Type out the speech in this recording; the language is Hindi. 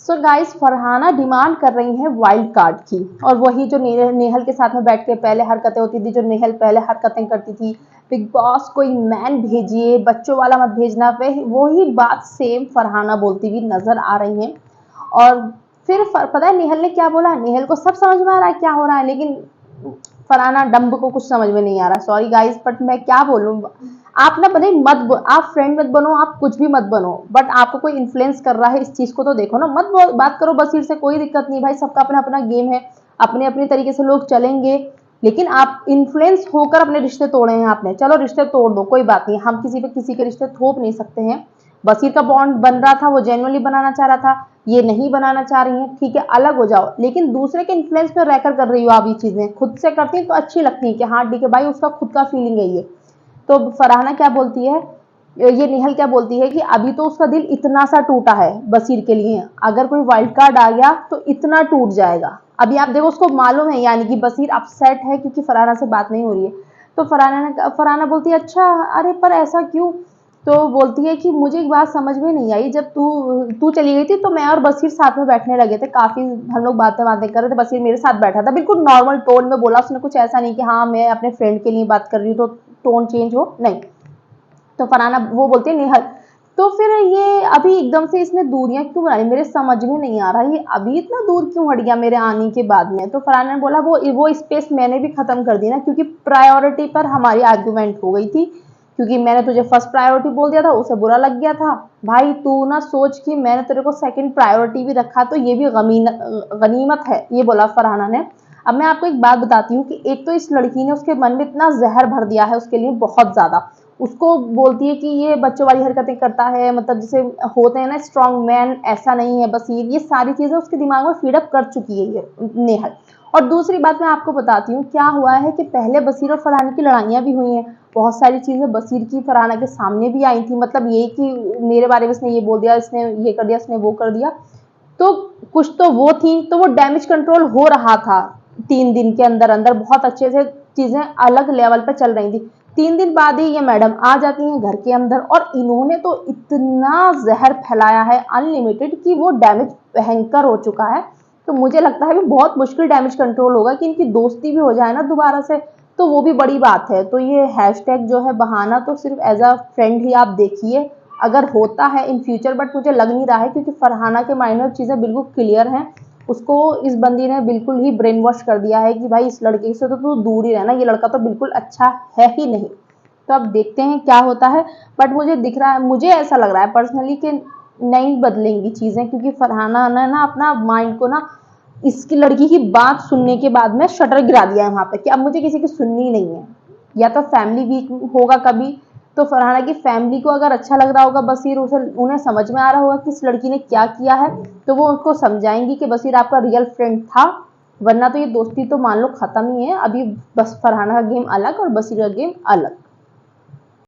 सो गाइस, फरहाना डिमांड कर रही है वाइल्ड कार्ड की, और वही जो नेहल के साथ में बैठ के पहले हरकतें होती थी, जो नेहल पहले हरकतें करती थी, बिग बॉस कोई मैन भेजिए, बच्चों वाला मत भेजना, पे वही बात सेम फरहाना बोलती हुई नजर आ रही है। और फिर पता है नेहल ने क्या बोला? नेहल को सब समझ में आ रहा है क्या हो रहा है, लेकिन फरहाना डम्ब को कुछ समझ में नहीं आ रहा। सॉरी गाइस, बट मैं क्या बोलूं। आप ना बने आप फ्रेंड मत बनो, आप कुछ भी मत बनो, बट आपको कोई इन्फ्लुएंस कर रहा है इस चीज को तो देखो ना, मत बात करो बसीर से, कोई दिक्कत नहीं भाई, सबका अपना अपना गेम है, अपने अपने तरीके से लोग चलेंगे। लेकिन आप इन्फ्लुएंस होकर अपने रिश्ते तोड़े हैं आपने, चलो रिश्ते तोड़ दो, कोई बात नहीं, हम किसी पे किसी के रिश्ते थोप नहीं सकते हैं। बसीर का बॉन्ड बन रहा था, वो जेन्युइनली बनाना चाह रहा था, ये नहीं बनाना चाह रही है, ठीक है, अलग हो जाओ, लेकिन दूसरे के इन्फ्लुएंस में रहकर कर रही हो आप ये चीजें, खुद से करती है तो अच्छी लगती है कि हाँ ठीक है भाई, उसका खुद का फीलिंग है ये। तो फरहाना क्या बोलती है, ये निहल क्या बोलती है कि अभी तो उसका दिल इतना सा टूटा है बसीर के लिए, अगर कोई वाइल्ड कार्ड आ गया तो इतना टूट जाएगा। अभी आप देखो, उसको मालूम है यानी कि बसीर अपसेट है क्योंकि फरहाना से बात नहीं हो रही है। तो फरहाना बोलती है अच्छा, अरे पर ऐसा क्यों? तो बोलती है कि मुझे एक बात समझ में नहीं आई, जब तू तू चली गई थी तो मैं और बसीर साथ में बैठने लगे थे, काफी हम लोग बातें बातें कर रहे थे, बसीर मेरे साथ बैठा था, बिल्कुल नॉर्मल टोन में बोला उसने, कुछ ऐसा नहीं कि हाँ मैं अपने फ्रेंड के लिए बात कर रही हूँ तो टोन चेंज हो, नहीं। तो फरहाना वो बोलती है निहल, तो फिर ये अभी एकदम से इसने दूरियां क्यों बनाई, मेरे समझ में नहीं आ रहा ये अभी इतना दूर क्यों हट गया मेरे आने के बाद में। तो फरहाना ने बोला वो स्पेस मैंने भी खत्म कर दी ना, क्योंकि प्रायोरिटी पर हमारी आर्ग्यूमेंट हो गई थी, क्योंकि मैंने तुझे फर्स्ट प्रायोरिटी बोल दिया था, उसे बुरा लग गया था। भाई तू ना सोच कि मैंने तेरे को सेकंड प्रायोरिटी भी रखा, तो ये भी गनीमत है, ये बोला फरहाना ने। अब मैं आपको एक बात बताती हूँ कि एक तो इस लड़की ने उसके मन में इतना जहर भर दिया है उसके लिए, बहुत ज्यादा। उसको बोलती है कि ये बच्चों वाली हरकतें करता है, मतलब जैसे होते हैं ना स्ट्रॉन्ग मैन, ऐसा नहीं है बसीर, ये सारी चीजें उसके दिमाग में फीडअप कर चुकी है ये नेहल। और दूसरी बात मैं आपको बताती हूँ क्या हुआ है कि पहले बसीर और फरहाना की लड़ाइयाँ भी हुई हैं, बहुत सारी चीजें बसीर की फरहाना के सामने भी आई थी, मतलब ये कि मेरे बारे में इसने ये बोल दिया, इसने ये कर दिया, इसने वो कर दिया। तो कुछ तो वो थी, तो वो डैमेज कंट्रोल हो रहा था 3 दिन के अंदर अंदर, बहुत अच्छे से चीजें अलग लेवल पे चल रही थी। 3 दिन बाद ही ये मैडम आ जाती हैं घर के अंदर, और इन्होंने तो इतना जहर फैलाया है अनलिमिटेड कि वो डैमेज भयंकर हो चुका है। तो मुझे लगता है भी बहुत मुश्किल डैमेज कंट्रोल होगा कि इनकी दोस्ती भी हो जाए ना दोबारा से, तो वो भी बड़ी बात है। तो ये हैशटैग जो है बहाना तो सिर्फ एज अ फ्रेंड ही आप देखिए, अगर होता है इन फ्यूचर, बट मुझे लग नहीं रहा है, क्योंकि फरहाना के माइंड में चीज़ें बिल्कुल क्लियर हैं। उसको इस बंदी ने बिल्कुल ही ब्रेन वॉश कर दिया है कि भाई इस लड़के से तो तू दूर ही रहना, ये लड़का तो बिल्कुल अच्छा है ही नहीं। तो अब देखते हैं क्या होता है, बट मुझे दिख रहा है, मुझे ऐसा लग रहा है पर्सनली कि नहीं बदलेंगी चीज़ें, क्योंकि फरहाना ने ना अपना माइंड को ना इसकी लड़की की बात सुनने के बाद में शटर गिरा दिया है वहां पे, कि अब मुझे किसी की सुननी नहीं है। या तो फैमिली वीक होगा कभी, तो फरहाना की फैमिली को अगर अच्छा लग रहा होगा बसीर, उसे उन्हें समझ में आ रहा होगा कि इस लड़की ने क्या किया है, तो वो उसको समझाएंगी कि बसीर आपका रियल फ्रेंड था, वरना तो ये दोस्ती तो मान लो खत्म ही है अभी, बस फरहाना का गेम अलग और बसीर का गेम अलग।